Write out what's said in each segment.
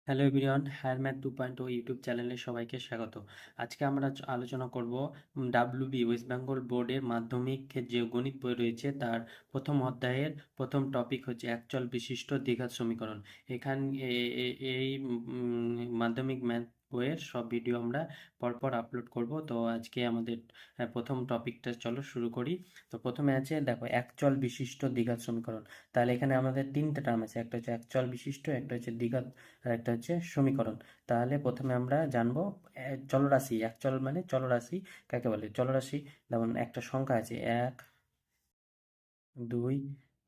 Hello everyone, higher math 2.0 YouTube চ্যানেলে সবাইকে স্বাগত। আজকে আমরা আলোচনা করব ডাব্লিউবি ওয়েস্ট বেঙ্গল বোর্ডের মাধ্যমিকের যে গণিত বই রয়েছে তার প্রথম অধ্যায়ের প্রথম টপিক হচ্ছে একচল বিশিষ্ট দ্বিঘাত সমীকরণ। এই মাধ্যমিক ম্যাথ বইয়ের সব ভিডিও আমরা পরপর আপলোড করব। তো আজকে আমাদের প্রথম টপিকটা চলো শুরু করি। তো প্রথমে আছে দেখো একচল বিশিষ্ট দ্বিঘাত সমীকরণ। তাহলে এখানে আমাদের তিনটা টার্ম আছে, একটা হচ্ছে একচল বিশিষ্ট, একটা হচ্ছে দ্বিঘাত, আর একটা হচ্ছে সমীকরণ। তাহলে প্রথমে আমরা জানবো চলরাশি। এক চল মানে চলরাশি কাকে বলে? চলরাশি যেমন একটা সংখ্যা আছে 1, 2,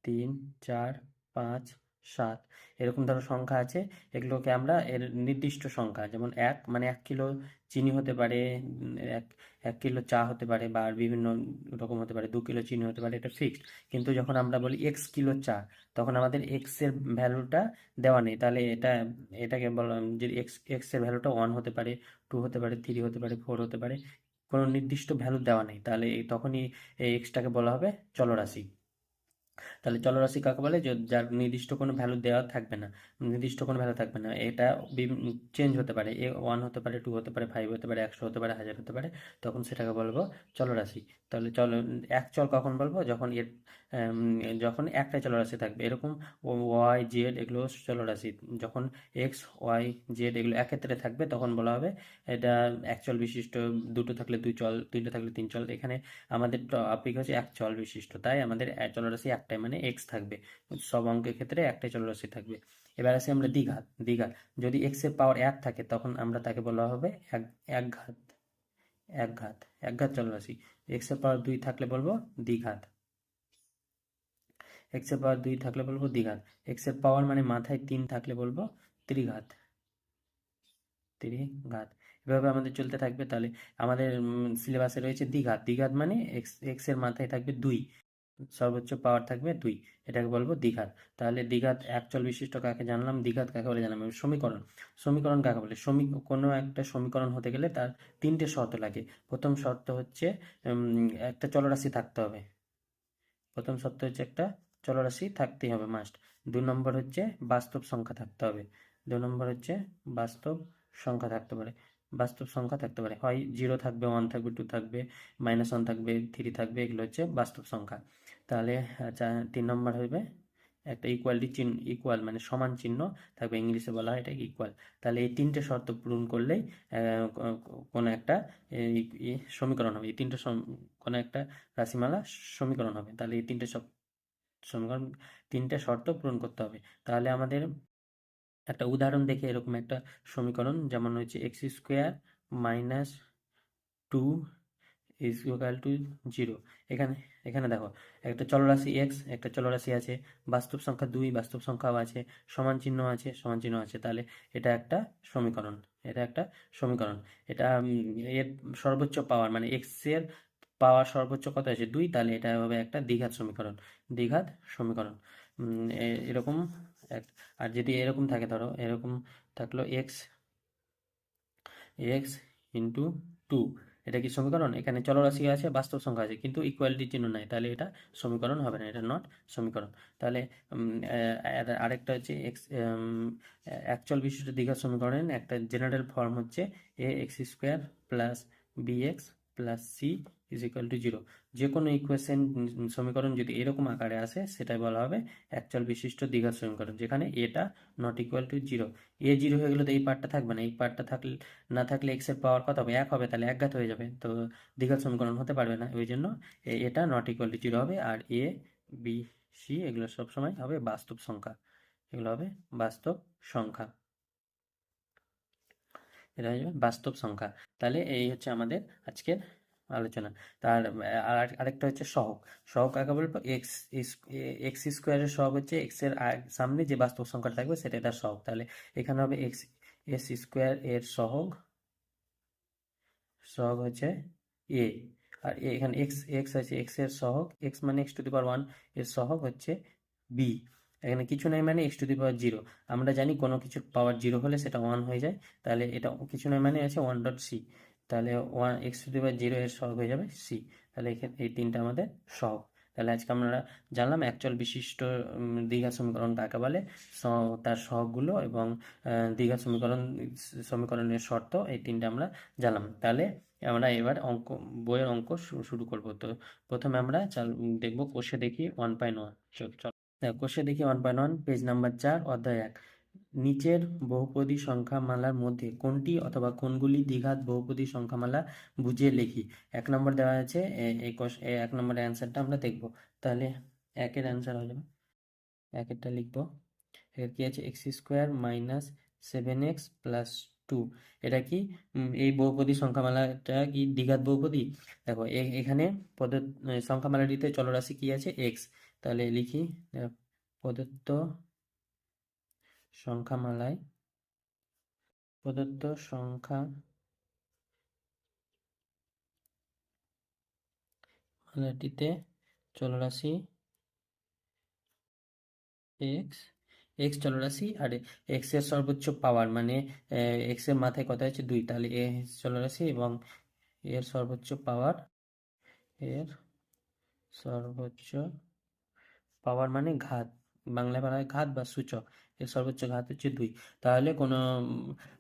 3, 4, 5, 7, এরকম ধরো সংখ্যা আছে। এগুলোকে আমরা এর নির্দিষ্ট সংখ্যা, যেমন 1 মানে 1 কিলো চিনি হতে পারে, এক 1 কিলো চা হতে পারে, বা আর বিভিন্ন রকম হতে পারে, 2 কিলো চিনি হতে পারে, এটা ফিক্সড। কিন্তু যখন আমরা বলি x কিলো চা, তখন আমাদের এর ভ্যালুটা দেওয়া নেই। তাহলে এটাকে বলা, যে এর ভ্যালুটা 1 হতে পারে, 2 হতে পারে, 3 হতে পারে, 4 হতে পারে, কোনো নির্দিষ্ট ভ্যালু দেওয়া নেই। তাহলে তখনই এই এক্সটাকে বলা হবে চলরাশি। তাহলে চলরাশি কাকে বলে? যার নির্দিষ্ট কোনো ভ্যালু দেওয়া থাকবে না, নির্দিষ্ট কোনো ভ্যালু থাকবে না। এটা চেঞ্জ হতে পারে, 1 হতে পারে, 2 হতে পারে, 5 হতে পারে, 100 হতে পারে, 1000 হতে পারে, তখন সেটাকে বলবো চলরাশি। তাহলে এক চল কখন বলবো? যখন যখন একটাই চলরাশি থাকবে, এরকম ওয়াই জেড এগুলো চলরাশি। যখন এক্স ওয়াই জেড এগুলো একত্রে থাকবে তখন বলা হবে এটা এক চল বিশিষ্ট। দুটো থাকলে দুই চল, তিনটে থাকলে তিন চল। এখানে আমাদের টপিক হচ্ছে এক চল বিশিষ্ট, তাই আমাদের চলরাশি একটাই, মানে এক্স থাকবে। সব অঙ্কের ক্ষেত্রে একটাই চলরাশি থাকবে। এবার আসি আমরা দ্বিঘাত। দ্বিঘাত যদি এক্স এর পাওয়ার 1 থাকে তখন আমরা তাকে বলা হবে একঘাত। একঘাত একঘাত চলরাশি। এক্স এর পাওয়ার 2 থাকলে বলবো দ্বিঘাত। এক্স এর পাওয়ার 2 থাকলে বলবো দ্বিঘাত। এক্স এর পাওয়ার মানে মাথায় 3 থাকলে বলবো ত্রিঘাত। ত্রিঘাত। এভাবে আমাদের চলতে থাকবে। তাহলে আমাদের সিলেবাসে রয়েছে দ্বিঘাত। দ্বিঘাত মানে এক্স এর মাথায় থাকবে 2, সর্বোচ্চ পাওয়ার থাকবে 2, এটাকে বলবো দ্বিঘাত। তাহলে দ্বিঘাত একচল বিশিষ্ট কাকে জানলাম, দ্বিঘাত কাকে বলে জানলাম। এবার সমীকরণ। সমীকরণ কাকে বলে? কোনো একটা সমীকরণ হতে গেলে তার তিনটে শর্ত লাগে। প্রথম শর্ত হচ্ছে একটা চলরাশি থাকতে হবে। প্রথম শর্ত হচ্ছে একটা চলরাশি থাকতেই হবে, মাস্ট। 2 নম্বর হচ্ছে বাস্তব সংখ্যা থাকতে হবে। 2 নম্বর হচ্ছে বাস্তব সংখ্যা থাকতে পারে। বাস্তব সংখ্যা থাকতে পারে, হয় 0 থাকবে, 1 থাকবে, 2 থাকবে, -1 থাকবে, 3 থাকবে, এগুলো হচ্ছে বাস্তব সংখ্যা। তাহলে আচ্ছা, 3 নম্বর হবে একটা ইকুয়ালিটি চিহ্ন, ইকুয়াল মানে সমান চিহ্ন থাকবে, ইংলিশে বলা হয় এটা ইকুয়াল। তাহলে এই তিনটে শর্ত পূরণ করলেই কোনো একটা সমীকরণ হবে। এই তিনটে কোনো একটা রাশিমালা সমীকরণ হবে। তাহলে এই তিনটে সব সমীকরণ, তিনটে শর্ত পূরণ করতে হবে। তাহলে আমাদের একটা উদাহরণ দেখে এরকম একটা সমীকরণ, যেমন হচ্ছে x² - 2 ইজ ইকুয়াল টু 0। এখানে এখানে দেখো, একটা চলরাশি এক্স, একটা চলরাশি আছে, বাস্তব সংখ্যা 2, বাস্তব সংখ্যাও আছে, সমান চিহ্ন আছে, সমান চিহ্ন আছে। তাহলে এটা একটা সমীকরণ। এটা একটা সমীকরণ। এটা এর সর্বোচ্চ পাওয়ার মানে এক্স এর পাওয়ার সর্বোচ্চ কত আছে? 2। তাহলে এটা হবে একটা দ্বিঘাত সমীকরণ। দ্বিঘাত সমীকরণ। এরকম এক। আর যদি এরকম থাকে, ধরো এরকম থাকলো এক্স, এক্স ইন্টু 2, এটা কি সমীকরণ? এখানে চলরাশি আছে, বাস্তব সংখ্যা আছে, কিন্তু ইকুয়ালিটি চিহ্ন নাই, তাহলে এটা সমীকরণ হবে না, এটা নট সমীকরণ। তাহলে আরেকটা হচ্ছে একচল বিশিষ্ট দ্বিঘাত সমীকরণের একটা জেনারেল ফর্ম হচ্ছে ax² plus bx plus c is equal two 0। যে কোনো ইকুয়েশন, সমীকরণ যদি এরকম আকারে আসে সেটাই বলা হবে একচল বিশিষ্ট দ্বিঘাত সমীকরণ, যেখানে এটা নট ইকুয়াল টু 0। এ 0 হয়ে গেলে তো এই পার্টটা থাকবে না, এই পার্টটা থাকলে না থাকলে এক্স এর পাওয়ার কত হবে? 1 হবে, তাহলে একঘাত হয়ে যাবে, তো দ্বিঘাত সমীকরণ হতে পারবে না। ওই জন্য এটা নট ইকুয়াল টু 0 হবে। আর এ বি সি এগুলো সবসময় হবে বাস্তব সংখ্যা। এগুলো হবে বাস্তব সংখ্যা। এটা হচ্ছে বাস্তব সংখ্যা। তাহলে এই হচ্ছে আমাদের আজকের আলোচনা। তার আরেকটা হচ্ছে সহগ। সহগ কাকে বলবো? এক্স স্কোয়ারের সহগ হচ্ছে এক্স এর সামনে যে বাস্তব সংখ্যাটা থাকবে সেটা তার সহগ। তাহলে এখানে হবে এক্স স্কোয়ার এর সহগ। সহগ হচ্ছে এ। আর এখানে এক্স এক্স আছে, এক্স এর সহগ, এক্স মানে x⁴ এর সহগ হচ্ছে বি। এখানে কিছু নাই মানে x⁴0। আমরা জানি কোনো কিছুর পাওয়ার 0 হলে সেটা 1 হয়ে যায়। তাহলে এটা কিছু নাই মানে আছে 1.c। তাহলে x⁴ এর সহগ হয়ে যাবে c। তাহলে এখানে এই তিনটা আমাদের সহগ। তাহলে আজকে আমরা জানলাম একচল বিশিষ্ট দ্বিঘাত সমীকরণ কাকে বলে, তার সহগগুলো এবং দ্বিঘাত সমীকরণের শর্ত, এই তিনটে আমরা জানলাম। তাহলে আমরা এবার বইয়ের অঙ্ক শুরু করব। তো প্রথমে আমরা দেখবো কোষে দেখি 1.1। চল কোষে দেখি 1.1, পেজ নাম্বার 4, অধ্যায় 1। নিচের বহুপদী সংখ্যামালার মধ্যে কোনটি অথবা কোনগুলি দ্বিঘাত বহুপদী সংখ্যামালা বুঝিয়ে লিখি। 1 নম্বর দেওয়া আছে, এই 1 নম্বরের অ্যান্সারটা আমরা দেখব। তাহলে 1-এর অ্যান্সার হয়ে যাবে, 1-এরটা লিখবো। এর কি আছে, x² মাইনাস 7x প্লাস 2। এটা কি এই বহুপদী সংখ্যামালাটা কি দ্বিঘাত বহুপদী? দেখো এখানে সংখ্যামালাটিতে চলরাশি কি আছে, x। তাহলে লিখি, প্রদত্ত সংখ্যামালায় সংখ্যামালাটিতে চলরাশি x চলরাশি, আর x এর সর্বোচ্চ পাওয়ার মানে x এর মাথায় কত আছে, 2। তাহলে এ চলরাশি এবং এর সর্বোচ্চ পাওয়ার, এর সর্বোচ্চ পাওয়ার মানে ঘাত, বাংলা বলায় ঘাত বা সূচক। এর সর্বোচ্চ ঘাত হচ্ছে 2। তাহলে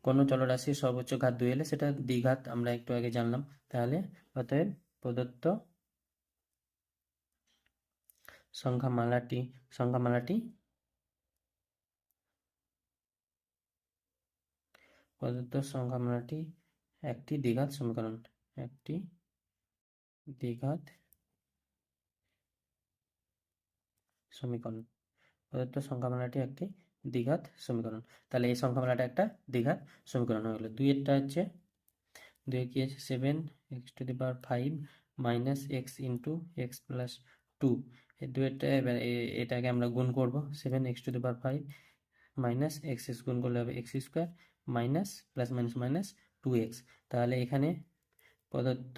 কোনো চলরাশির সর্বোচ্চ ঘাত 2 এলে সেটা দ্বিঘাত, আমরা একটু আগে জানলাম। তাহলে অতএব প্রদত্ত সংখ্যামালাটি একটি দ্বিঘাত সমীকরণ, প্রদত্ত সংখ্যামালাটি একটি দ্বিঘাত সমীকরণ। তাহলে এই সংখ্যামালাটা একটা দ্বিঘাত সমীকরণ হয়ে গেল। 2-এরটা হচ্ছে, 2 কি আছে, 7x⁵ minus x into x plus 2। এই 2-এরটা এবার এটাকে আমরা গুণ করব। 7x⁵ মাইনাস x গুণ করলে হবে x² minus plus minus minus 2x। তাহলে এখানে প্রদত্ত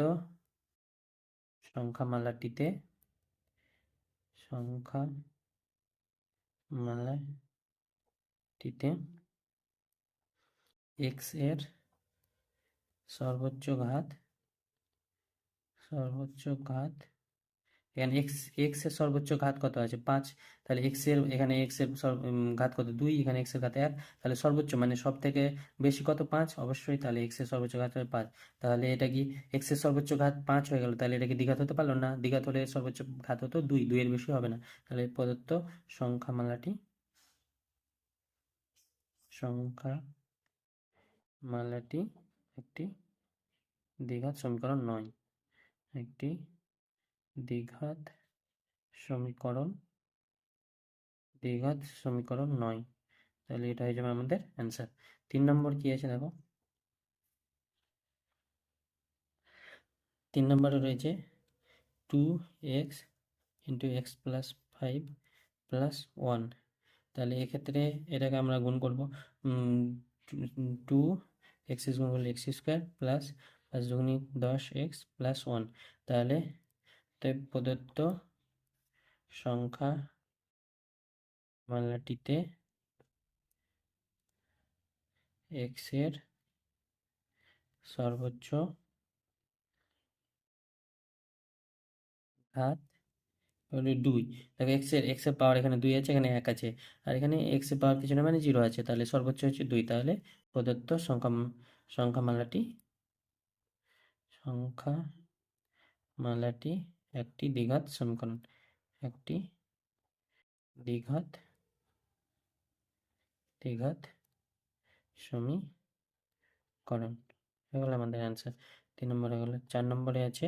সংখ্যামালাটিতে x এর সর্বোচ্চ ঘাত, এখানে x এর সর্বোচ্চ ঘাত কত আছে, 5। তাহলে এখানে x এর ঘাত কত, 2, এখানে x এর ঘাত 1। তাহলে সর্বোচ্চ মানে সব থেকে বেশি কত, 5 অবশ্যই। তাহলে x এর সর্বোচ্চ ঘাত হবে 5। তাহলে এটা কি x এর সর্বোচ্চ ঘাত 5 হয়ে গেল। তাহলে এটা কি দ্বিঘাত হতে পারলো না? দ্বিঘাত হলে সর্বোচ্চ ঘাত হতো 2, 2 এর বেশি হবে না। তাহলে প্রদত্ত সংখ্যামালাটি একটি দ্বিঘাত সমীকরণ নয়, একটি দ্বিঘাত সমীকরণ নয়। তাহলে এটা হয়ে যাবে আমাদের অ্যান্সার। 3 নম্বর কি আছে দেখো, 3 নম্বরে রয়েছে 2x into x plus 5 plus 1। তাহলে এক্ষেত্রে এটাকে আমরা গুণ করব, 2x গুণ করলে x² প্লাস দুগুণি 10x প্লাস 1। তাহলে প্রদত্ত সংখ্যামালাটিতে x এর সর্বোচ্চ ঘাত হলো 2। দেখো x এর পাওয়ার এখানে 2 আছে, এখানে 1 আছে, আর এখানে x এর পাওয়ার কিছু না মানে 0 আছে। তাহলে সর্বোচ্চ হচ্ছে 2। তাহলে প্রদত্ত সংখ্যামালাটি একটি দ্বিঘাত সমীকরণ, একটি দ্বিঘাত সমীকরণ। এগুলো আমাদের অ্যান্সার। 3 নম্বরে গেল। 4 নম্বরে আছে,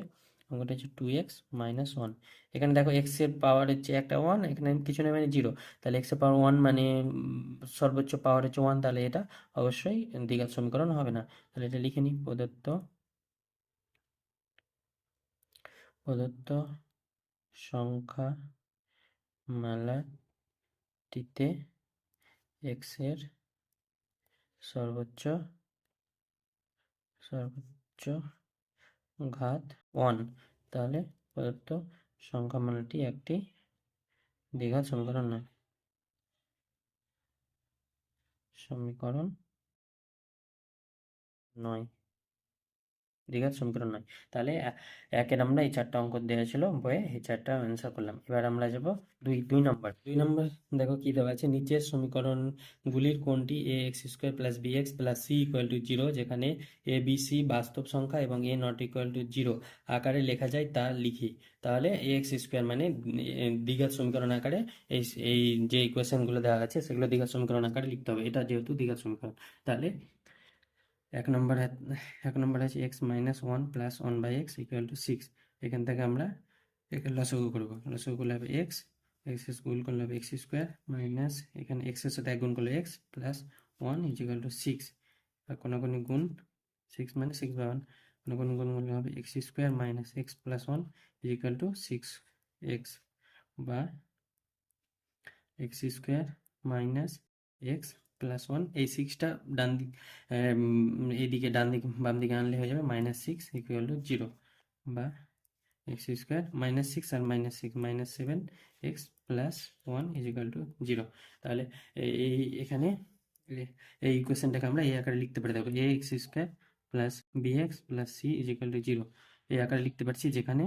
অঙ্কটা হচ্ছে 2x মাইনাস 1। এখানে দেখো x এর পাওয়ার হচ্ছে একটা 1, এখানে কিছু নেই মানে 0। তাহলে x এর পাওয়ার 1 মানে সর্বোচ্চ পাওয়ার হচ্ছে 1। তাহলে এটা অবশ্যই দ্বিঘাত সমীকরণ হবে না। তাহলে এটা লিখে নিই, প্রদত্ত সংখ্যামালাটিতে x এর সর্বোচ্চ ঘাত 1। তাহলে প্রদত্ত সংখ্যামালাটি একটি দ্বিঘাত সমীকরণ নয়। দ্বিঘাত সমীকরণ নয়। তাহলে একের আমরা এই 4টা অঙ্ক দেওয়া ছিল বইয়ে, এই 4টা অ্যান্সার করলাম। এবার আমরা যাব দুই নম্বর। দেখো কি দেওয়া আছে, নিচের সমীকরণগুলির কোনটি a x square plus b x plus c equal to zero, যেখানে এ বি সি বাস্তব সংখ্যা এবং a not equal to zero আকারে লেখা যায় তা লিখি। তাহলে এ এক্স স্কোয়ার মানে দ্বিঘাত সমীকরণ আকারে এই এই যে ইকুয়েশনগুলো দেওয়া আছে সেগুলো দ্বিঘাত সমীকরণ আকারে লিখতে হবে, এটা যেহেতু দ্বিঘাত সমীকরণ। তাহলে এক নম্বর আছে x minus one plus one by x equal to six. এখান থেকে আমরা এখানে লসাগু করবো, লসাগু করলে হবে এক্স, এক্স গুণ করলে হবে এক্স স্কোয়ার মাইনাস এখানে এক্সের সাথে এক গুণ করলে x plus one equal to six. আর কোনাকুনি গুণ, সিক্স মানে সিক্স বাই ওয়ান, কোনাকুনি গুণ করলে হবে x square minus x plus one equal to six x, বা x square minus x plus one, এই সিক্সটা ডান দিক এইদিকে ডান দিক বাম দিকে আনলে হয়ে যাবে minus six equal to zero, বা এক্স স্কোয়ার মাইনাস সিক্স আর minus six minus seven x plus one equal to zero. তাহলে এখানে এই ইকুয়েশনটাকে আমরা এই আকারে লিখতে পারি। দেখো a x square plus b x plus c equal to zero এই আকারে লিখতে পারছি, যেখানে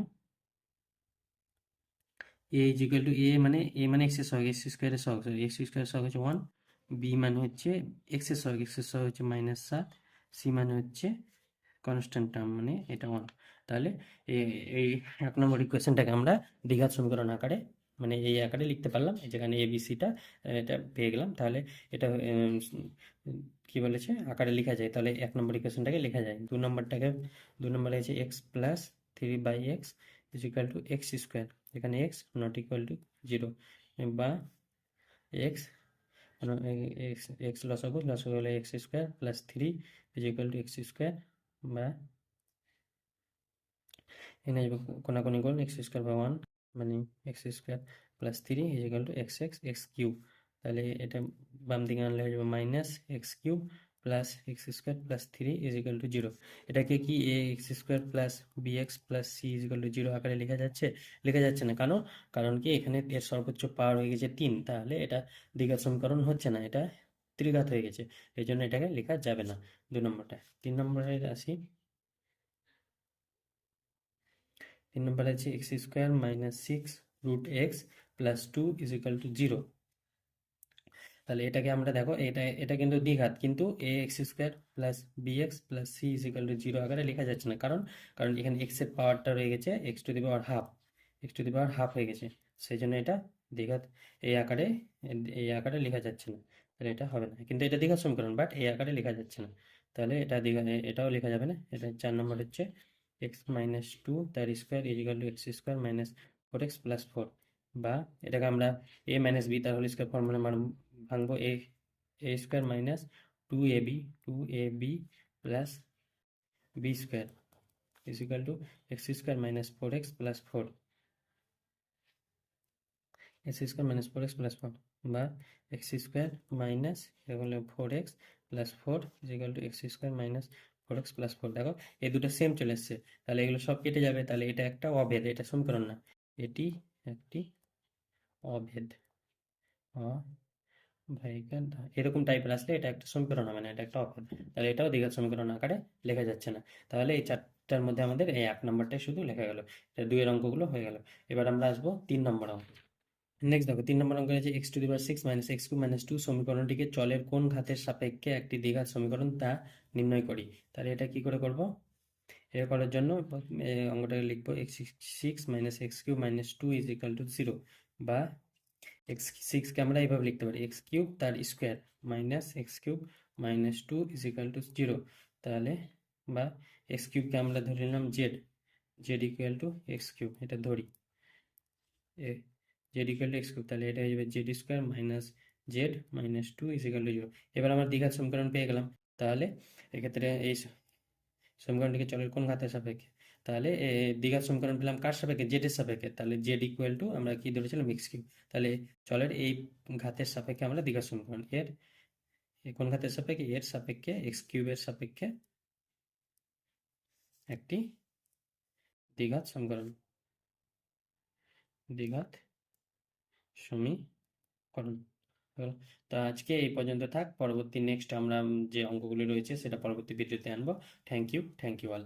এ ইকুয়াল টু এ মানে এক্স এর সহগ, এক্স স্কোয়ারের সহগ, এক্স স্কোয়ারের সহগ হচ্ছে ওয়ান, বি মানে হচ্ছে এক্স এর সহগ, এক্স এর সহগ হচ্ছে মাইনাস সাত, সি মানে হচ্ছে কনস্ট্যান্ট টার্ম মানে এটা ওয়ান। তাহলে এই এক নম্বর ইকুয়েশনটাকে আমরা দ্বিঘাত সমীকরণ আকারে মানে এই আকারে লিখতে পারলাম, যেখানে এ বি সিটা এটা পেয়ে গেলাম। তাহলে এটা কি বলেছে আকারে লেখা যায়, তাহলে এক নম্বর ইকুয়েশনটাকে লেখা যায়। দু নম্বরে আছে x plus three by x is equal to x square, যেখানে x not equal to zero, বা এক্স এক্স লসাগু হলে x square plus three is equal to x square, বা এখানে আসবে কোনাকুনি গুণ এক্স স্কোয়ার বা ওয়ান মানে x square plus three is equal to x x x cube. তাহলে এটা বাম দিকে আনলে হয়ে যাবে minus x cube plus x square plus three is equal to zero. এটাকে কি a x square plus b x plus c is equal to zero আকারে লেখা যাচ্ছে? লেখা যাচ্ছে না, কারণ কি এখানে এর সর্বোচ্চ পাওয়ার হয়ে গেছে তিন, তাহলে এটা দ্বিঘাত সমীকরণ হচ্ছে না, এটা ত্রিঘাত হয়ে গেছে, এই জন্য এটাকে লেখা যাবে না দু নম্বরটা। তিন নম্বরে আসি। তিন নম্বর আছে x square minus six root x plus two is equal to zero. তাহলে এটাকে আমরা দেখো এটা কিন্তু দ্বিঘাত, কিন্তু a x square plus b x plus c is equal to zero আকারে লেখা যাচ্ছে না, কারণ এখানে এক্স এর পাওয়ারটা রয়ে গেছে x to the power half, x to the power half হয়ে গেছে, সেই জন্য এটা দ্বিঘাত এই আকারে লেখা যাচ্ছে না, তাহলে এটা হবে না। কিন্তু এটা দ্বিঘাত সমীকরণ, বাট এই আকারে লেখা যাচ্ছে না, তাহলে এটা এটাও লেখা যাবে না। এটা 4 নম্বর হচ্ছে এক্স মাইনাস টু তার square is equal to x square minus four x plus four, বা এটাকে আমরা এ মাইনাস বি তার হোল স্কোয়ার ফর্মুলা ভাঙবো, a square minus two a b plus b square is equal to x square minus four x plus four, x square minus four x plus four, বা x square minus হলো four x plus four is equal to x square minus four x plus four. দেখো এই দুটো same চলে এসছে, তাহলে এগুলো সব কেটে যাবে, তাহলে এটা একটা অভেদ, এটা সমীকরণ না, এটি একটি অভেদ। ভাইকাল এরকম টাইপের আসলে এটা একটা সমীকরণ হবে না, এটা একটা অভেদ, তাহলে এটাও দ্বিঘাত সমীকরণ আকারে লেখা যাচ্ছে না। তাহলে এই চারটার মধ্যে আমাদের এই এক নম্বরটাই শুধু লেখা গেল, এটা দুইয়ের অঙ্কগুলো হয়ে গেল। এবার আমরা আসবো 3 নম্বর অঙ্ক। নেক্সট দেখো 3 নম্বর অঙ্ক আছে x to the power six minus x cube minus two সমীকরণটিকে চলের কোন ঘাতের সাপেক্ষে একটি দ্বিঘাত সমীকরণ তা নির্ণয় করি। তাহলে এটা কি করে করব? এটা করার জন্য অঙ্কটাকে লিখবো x six minus x cube minus two is equal to zero, বা এক্স সিক্সকে আমরা এইভাবে লিখতে পারি এক্স কিউব তার square minus x cube minus two is equal to zero. তাহলে বা এক্স কিউবকে আমরা ধরে নিলাম z, z equal to x cube, এটা ধরি z equal to x cube, তাহলে এটা হয়ে যাবে z square minus z minus two is equal to zero. এবার আমরা দ্বিঘাত সমীকরণ পেয়ে গেলাম। তাহলে এক্ষেত্রে এই সমীকরণটিকে চলের কোন ঘাতের সাপেক্ষে, তাহলে দ্বিঘাত সমীকরণ পেলাম কার সাপেক্ষে? জেড এর সাপেক্ষে, তাহলে জেড ইকুয়াল টু আমরা কি ধরেছিলাম এক্স কিউব, তাহলে চলের এই ঘাতের সাপেক্ষে আমরা দ্বিঘাত সমীকরণ কোন ঘাতের সাপেক্ষে? এর সাপেক্ষে এক্স কিউবের সাপেক্ষে একটি দ্বিঘাত সমীকরণ, দ্বিঘাত সমীকরণ। তো আজকে এই পর্যন্ত থাক, পরবর্তী নেক্সট আমরা যে অঙ্কগুলি রয়েছে সেটা পরবর্তী ভিডিওতে আনবো। Thank you all.